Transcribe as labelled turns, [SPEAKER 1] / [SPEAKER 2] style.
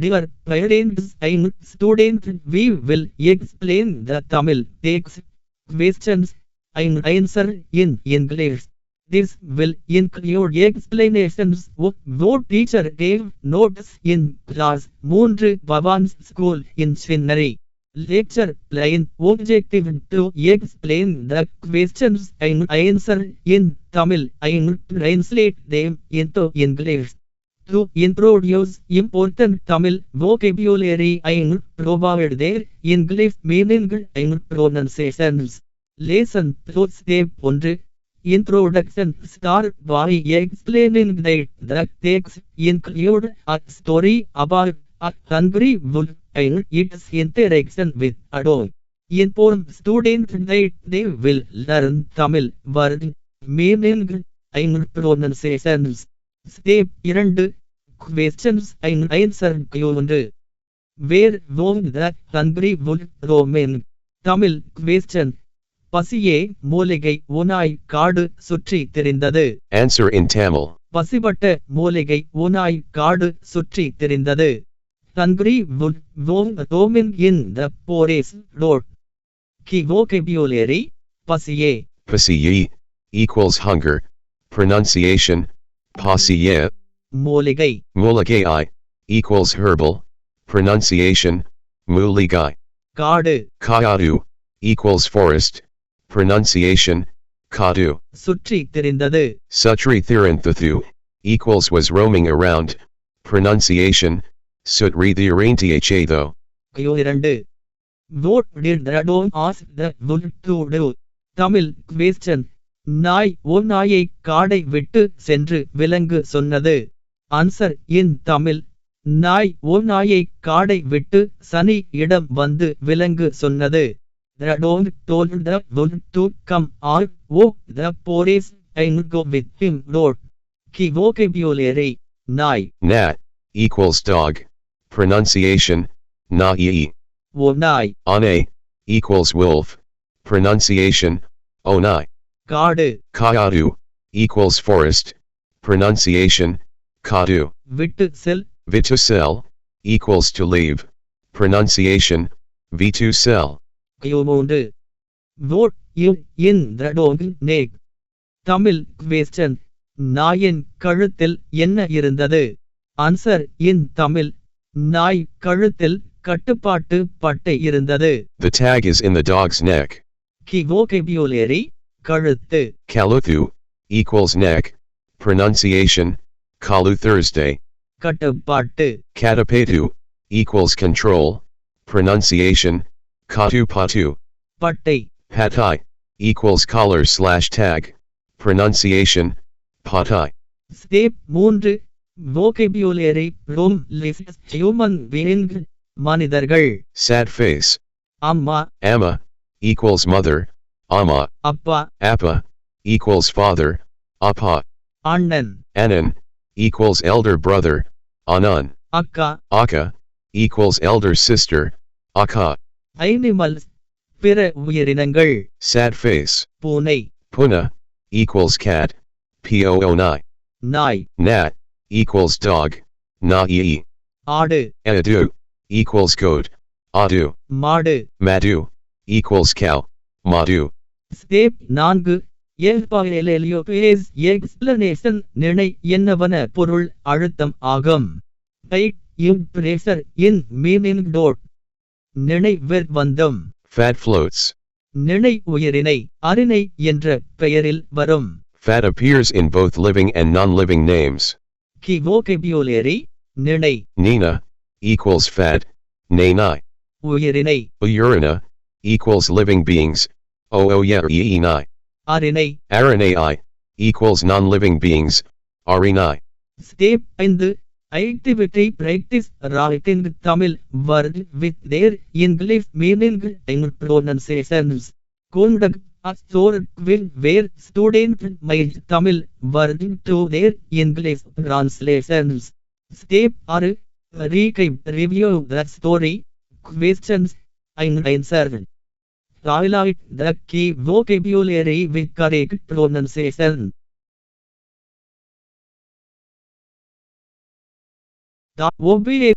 [SPEAKER 1] Dear parents and students, we will explain the Tamil text, questions, and answer in English. This will include explanations of what teacher gave notes in class 3 Bhavan's school in Chennai. Lecture plan objective to explain the questions and answer in Tamil and translate them into English. To introduce important Tamil vocabulary and provide their English meaning and pronunciations. Lesson to step 1. Introduction. Start by explaining that the text include a story about a hungry wolf and its interaction with a dog. Inform students that they will learn Tamil word, meaning, and pronunciations. Step 2. Questions and answer Q&A. Where was the hungry wolf roaming? Tamil question. பசியே மூலிகை ஓநாய் காடு சுற்றி திரிந்தது.
[SPEAKER 2] Answer in Tamil.
[SPEAKER 1] பசிபட்ட மூலிகை ஓநாய் காடு சுற்றி திரிந்தது. Hungry wolf was roaming in the forest road. Key vocabulary. பசியே.
[SPEAKER 2] Pasiye equals hunger. Pronunciation. Pasiye.
[SPEAKER 1] மூலிகை.
[SPEAKER 2] Muligai equals herbal. Pronunciation. Muligai.
[SPEAKER 1] காடு.
[SPEAKER 2] Kayadu equals forest. Pronunciation. Kadu.
[SPEAKER 1] சுற்றி திரிந்தது.
[SPEAKER 2] Sutri Thiranthathu equals was roaming around. Pronunciation. Sutri Thirantha though.
[SPEAKER 1] Q2. What did the dog ask the wolf to do? Tamil question. நாய் ஓநாயை காடை விட்டு சென்று விலங்கு சொன்னது. Answer in Tamil. நாய் ஓநாயை காடை விட்டு சனி இடம் வந்து விலங்கு சொன்னது. The dog told the wolf to come or walk the forest and go with him. Key vocabulary. நாய்.
[SPEAKER 2] Nat equals dog. Pronunciation. Na-i.
[SPEAKER 1] ஓநாய்.
[SPEAKER 2] Ane equals wolf. Pronunciation. Onai.
[SPEAKER 1] காடு.
[SPEAKER 2] Kayadu equals forest. Pronunciation. Kadu.
[SPEAKER 1] விட்டு செல்.
[SPEAKER 2] Vitusel equals to leave. Pronunciation. Vitusel.
[SPEAKER 1] Q3. What you in the dog neck? Tamil question. நாயின் கழுத்தில் என்ன இருந்தது? Answer in Tamil. நாய் கழுத்தில் கட்டுப்பாட்டு பட்டை இருந்தது.
[SPEAKER 2] The tag is in the dog's neck.
[SPEAKER 1] Key vocabulary. கழுத்து.
[SPEAKER 2] Kaluthu equals neck. Pronunciation. Kalu Thursday.
[SPEAKER 1] கட்டுப்பாட்டு.
[SPEAKER 2] Katapatu equals control. Pronunciation. Katu patu.
[SPEAKER 1] பட்டை.
[SPEAKER 2] Patai equals collar/tag. Pronunciation. Patai.
[SPEAKER 1] Step 3. Vocabulary from list human being. மனிதர்கள்.
[SPEAKER 2] Sad face.
[SPEAKER 1] அம்மா.
[SPEAKER 2] Amma equals mother. Amma.
[SPEAKER 1] அப்பா.
[SPEAKER 2] Appa equals father. Appa.
[SPEAKER 1] அண்ணன்.
[SPEAKER 2] Anan equals elder brother. Anan.
[SPEAKER 1] அக்கா.
[SPEAKER 2] Akka equals elder sister. Akka.
[SPEAKER 1] Animals. பிற உயிரினங்கள்.
[SPEAKER 2] Sad face.
[SPEAKER 1] பூனை.
[SPEAKER 2] Puna equals cat. Poonai.
[SPEAKER 1] நாய்.
[SPEAKER 2] Nat equals dog. Na-i.
[SPEAKER 1] ஆடு.
[SPEAKER 2] Adu equals goat. Adu.
[SPEAKER 1] மாடு.
[SPEAKER 2] Madu equals cow. Madu.
[SPEAKER 1] Step 4. Elpaleliopes explanation நினை என்னவன பொருள் அழுத்தம் ஆகும். Height pressure in meaning. நினை வெர்வந்தம்.
[SPEAKER 2] Fat floats.
[SPEAKER 1] நினை உயிரினை அரிணை என்ற பெயரில் வரும்.
[SPEAKER 2] Fat appears in both living and non-living names.
[SPEAKER 1] Key vocabulary. நினை.
[SPEAKER 2] Nina equals fat. Nenai.
[SPEAKER 1] உயிரினை.
[SPEAKER 2] Urina equals living beings. Ooyerinai.
[SPEAKER 1] அரிணை.
[SPEAKER 2] Aranai equals non-living beings. Arinai.
[SPEAKER 1] Step 5. Activity practice writing Tamil word with their English meaning and pronunciations. Conduct a short quiz where students might Tamil word to their English translations. Step 6. Review the story, questions, and answers. Highlight the key vocabulary with correct pronunciation. The obvious